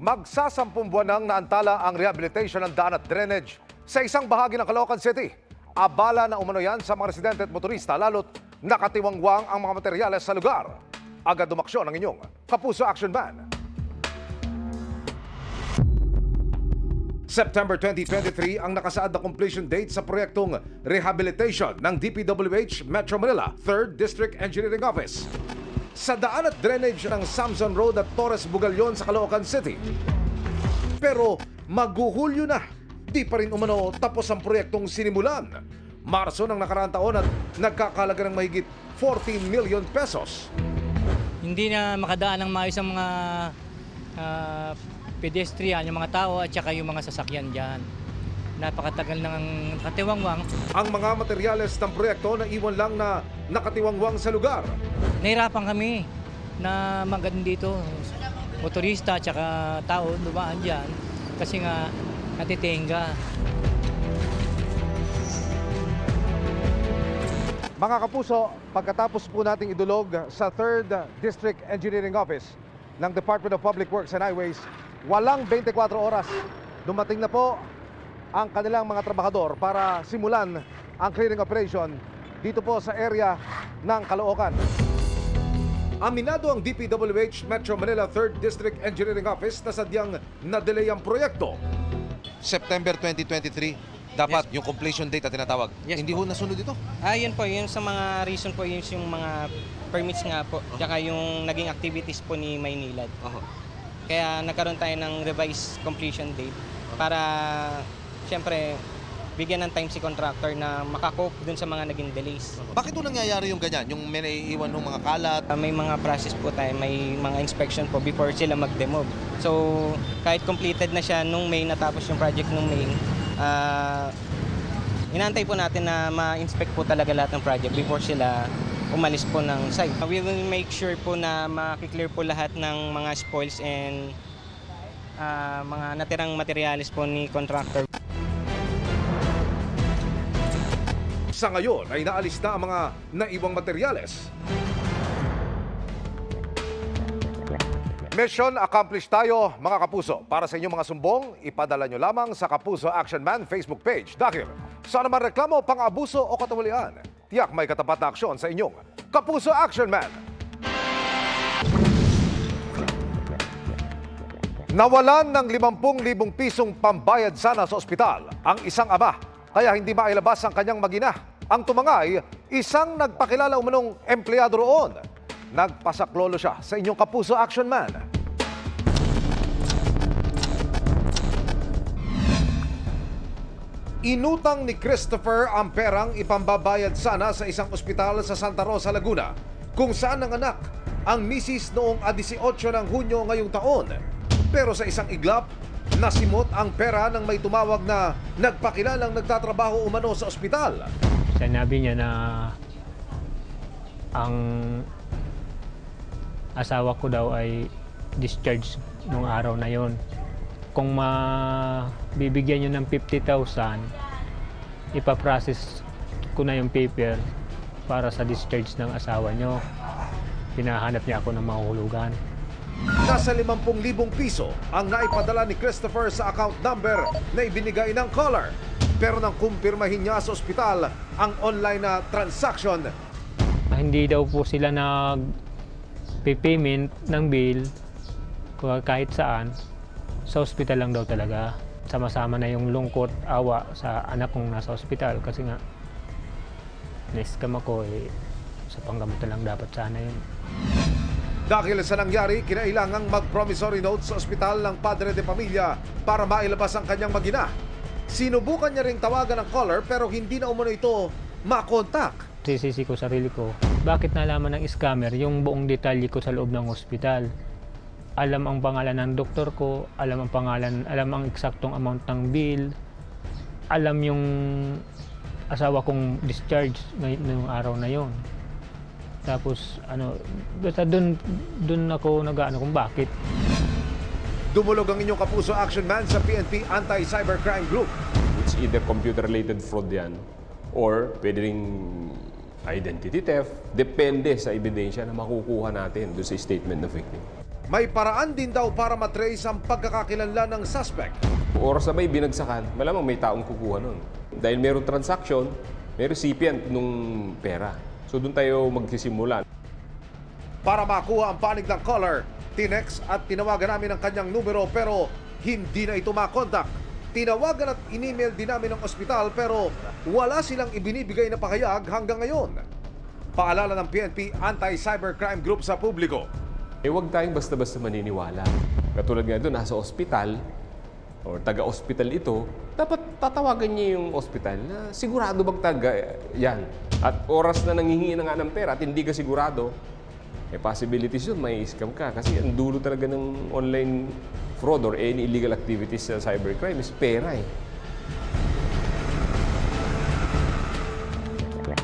Magsasampung buwan nang naantala ang rehabilitation ng daan at drainage sa isang bahagi ng Caloocan City. Abala na umano yan sa mga residente at motorista, lalo't nakatiwangwang ang mga materyales sa lugar. Agad dumaksyon ang inyong Kapuso Action Man. September 2023 ang nakasaad na completion date sa proyektong rehabilitation ng DPWH Metro Manila 3rd District Engineering Office sa daan at drainage ng Samson Road at Torres Bugalyon sa Caloocan City. Pero maghuhulyo na, di pa rin umano tapos ang proyektong sinimulan. Marso ng nakaraang taon at nagkakalaga ng mahigit 14 million pesos. Hindi na makadaan ng maayos ang mga pedestrian, yung mga tao at saka yung mga sasakyan dyan. Napakatagal ng nakatiwangwang. Ang mga materyales ng proyekto na iwan lang na nakatiwangwang sa lugar. Nahirapan kami na magandang dito. Motorista at saka tao dumaan dyan kasi nga natitenga. Mga kapuso, pagkatapos po nating idulog sa 3rd District Engineering Office ng Department of Public Works and Highways, walang 24 oras. Dumating na po ang kanilang mga trabahador para simulan ang clearing operation dito po sa area ng Caloocan. Aminado ang DPWH Metro Manila 3rd District Engineering Office na sadyang na-delay ang proyekto. September 2023, dapat yung completion date na tinatawag. Hindi ho nasunod ito? Yun po, yun sa mga reason po, yun yung mga permits nga po, tsaka yung naging activities po ni Maynilad. Kaya nagkaroon tayo ng revised completion date para siyempre bigyan ng time si contractor na makakope dun sa mga naging delays. Bakit po nangyayari yung ganyan? Yung may naiiwan ng mga kalat? May mga process po tayo, may mga inspection po before sila mag-demove. So kahit completed na siya nung May, natapos yung project nung May, inaantay po natin na ma-inspect po talaga lahat ng project before sila umalis po ng site. We will make sure po na makiklear po lahat ng mga spoils and mga natirang materyales po ni contractor. Sa ngayon ay naalis na ang mga naiwang materyales. Mission accomplished tayo, mga kapuso. Para sa inyong mga sumbong, ipadala nyo lamang sa Kapuso Action Man Facebook page. Dahil sa naman reklamo, pang-abuso o katuwalian, tiyak may katapat na aksyon sa inyong Kapuso Action Man. Nawalan ng 50,000 pisong pambayad sana sa ospital ang isang ama, kaya hindi mailabas ang kanyang magina. Ang tumangay, isang nagpakilala umanong empleyado roon. Nagpasaklolo siya sa inyong Kapuso Action Man. Inutang ni Christopher ang perang ipambabayad sana sa isang ospital sa Santa Rosa, Laguna, kung saan nanganak ang misis noong 18 ng Hunyo ngayong taon. Pero sa isang iglap, nasimot ang pera ng may tumawag na nagpakilalang nagtatrabaho umano sa ospital. Sinabi niya na ang asawa ko daw ay discharge nung araw na yon. Kung mabibigyan nyo ng 50,000, ipaprocess ko na yung paper para sa discharge ng asawa nyo. Pinahanap niya ako ng mahuhulugan. Nasa 50,000 piso ang naipadala ni Christopher sa account number na ibinigay ng caller. Pero nang kumpirmahin niya sa ospital ang online na transaction, hindi daw po sila nag-payment ng bill kahit saan. Sa ospital lang daw talaga. Sama-sama na yung lungkot, awa sa anak kong nasa ospital kasi nga na-scam ako sa panggamot na lang dapat sana yun. Dahil sa nangyari, kinailangang mag-promissory note sa ospital ng padre de pamilya para mailabas ang kanyang magina. Sinubukan niya ring tawagan ng caller pero hindi na umano ito makontak. Sisisi ko sarili ko, bakit nalaman ng scammer yung buong detalye ko sa loob ng ospital? Alam ang pangalan ng doktor ko, alam ang eksaktong amount ng bill, alam yung asawa kong discharge ngayong araw na yon. Tapos basta doon ako nag-aano kung bakit. Dumulog ang inyong Kapuso Action Man sa PNP Anti-Cybercrime Group. It's either computer-related fraud yan or pwede ring identity theft. Depende sa ebidensya na makukuha natin doon sa statement ng victim. may paraan din daw para matrace ang pagkakakilanlan ng suspect. Oras na may binagsakan, malamang may taong kukuha nun. Dahil mayroong transaction, may recipient nung pera. So doon tayo magsisimula. Para makuha ang panig ng caller, tinext at tinawagan namin ang kanyang numero pero hindi na ito makontak. Tinawagan at in-email din namin ang ospital pero wala silang ibinibigay na pahayag hanggang ngayon. Paalala ng PNP Anti-Cybercrime Group sa publiko. Huwag tayong basta-basta maniniwala. Katulad nga doon, nasa ospital, o taga-ospital ito, dapat tatawagan niya yung ospital na sigurado bang taga yan. At oras na nanghihingi na nga ng pera at hindi ka sigurado, possibilities yun, may scam ka. Kasi ang dulo talaga ng online fraud or any illegal activities sa cybercrime is pera eh.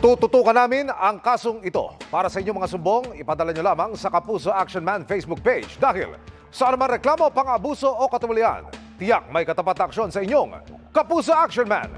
Tututukan namin ang kasong ito. Para sa inyong mga sumbong, ipadala nyo lamang sa Kapuso Action Man Facebook page. Dahil sa anumang reklamo, pang-abuso o katuwalian, tiyak may katapat na aksyon sa inyong Kapuso Action Man.